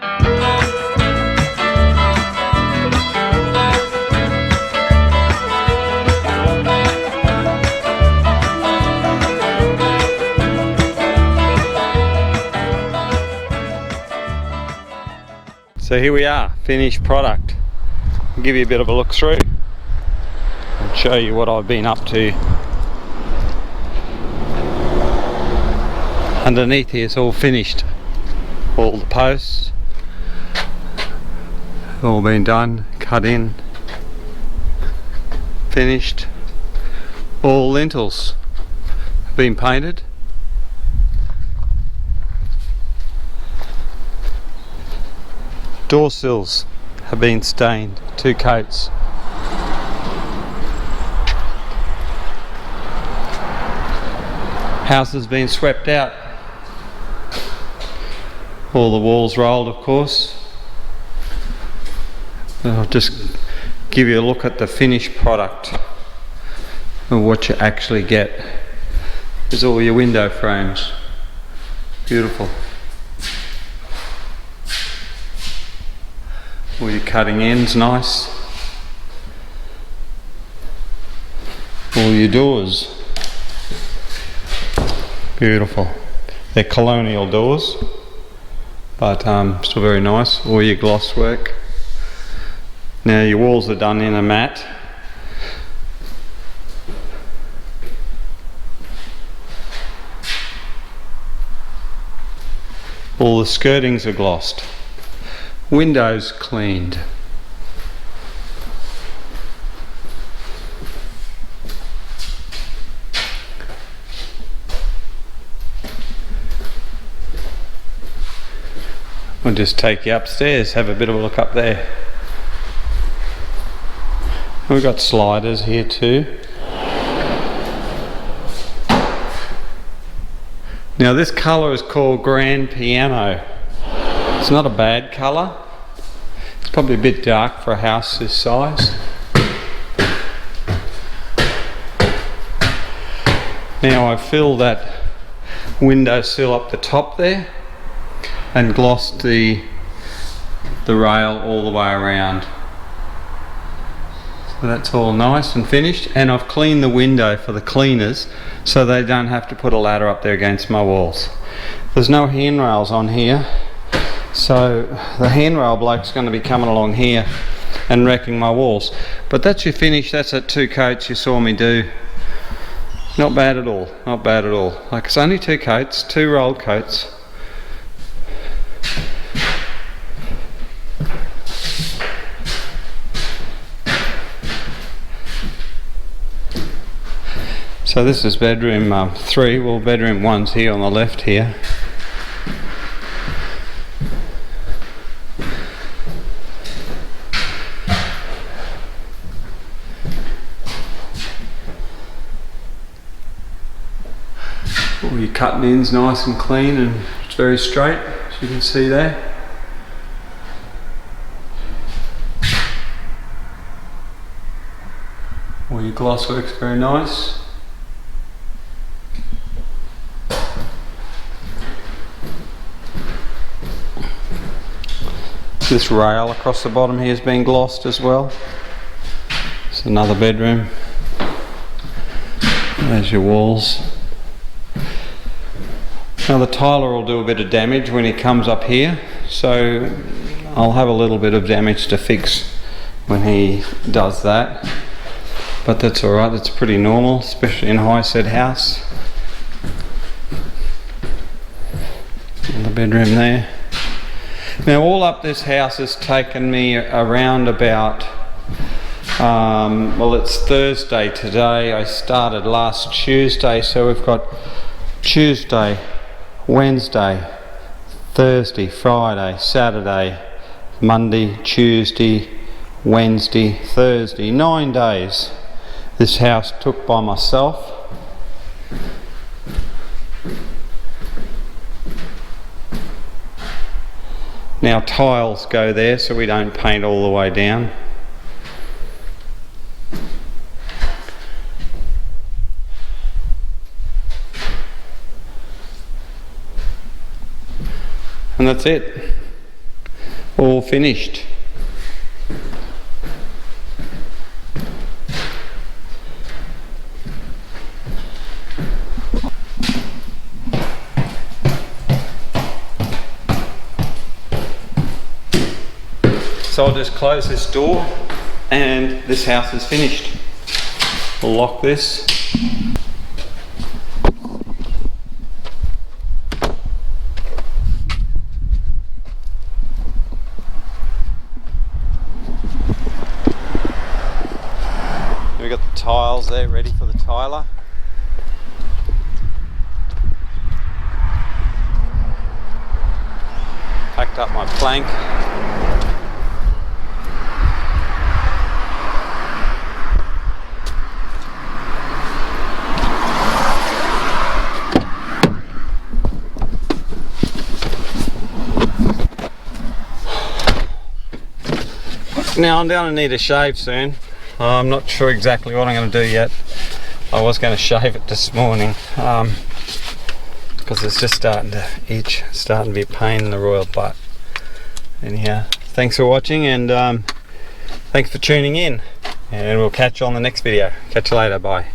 So here we are, finished product. I'll give you a bit of a look through and show you what I've been up to. Underneath here it's all finished. All the posts, all been done, cut in, finished. All lintels have been painted. Door sills have been stained, 2 coats. House has been swept out. All the walls rolled, of course. I'll just give you a look at the finished product and what you actually get. There's all your window frames. Beautiful. All your cutting ends, nice. All your doors, beautiful. They're colonial doors, but still very nice. All your gloss work. Now your walls are done in a matte. All the skirtings are glossed. Windows cleaned. We'll just take you upstairs, have a bit of a look up there. We've got sliders here too. Now this colour is called Grand Piano. It's not a bad colour. It's probably a bit dark for a house this size. Now I've filled that windowsill up the top there and glossed the rail all the way around. So that's all nice and finished, and I've cleaned the window for the cleaners so they don't have to put a ladder up there against my walls. There's no handrails on here, so the handrail bloke's going to be coming along here and wrecking my walls. But that's your finish. That's at 2 coats you saw me do. Not bad at all, not bad at all. Like, it's only 2 coats, 2 rolled coats. So this is bedroom 3, well bedroom 1's here on the left here. All your cutting in's nice and clean and it's very straight, as you can see there. All your gloss work's very nice. This rail across the bottom here has been glossed as well. It's another bedroom. There's your walls. Now the tiler will do a bit of damage when he comes up here, so I'll have a little bit of damage to fix when he does that. But that's alright, that's pretty normal, especially in a highset house. In the bedroom there. Now all up this house has taken me around about, well it's Thursday today, I started last Tuesday, so we've got Tuesday, Wednesday, Thursday, Friday, Saturday, Monday, Tuesday, Wednesday, Thursday, 9 days this house took by myself. Now tiles go there so we don't paint all the way down. And that's it. All finished. So I'll just close this door and this house is finished. We'll lock this. We've got the tiles there ready for the tiler. Packed up my plank. Now I'm going to need a shave soon. I'm not sure exactly what I'm going to do yet. I was going to shave it this morning because it's just starting to itch, starting to be a pain in the royal butt. Anyhow, thanks for watching and thanks for tuning in, and we'll catch you on the next video. Catch you later, bye.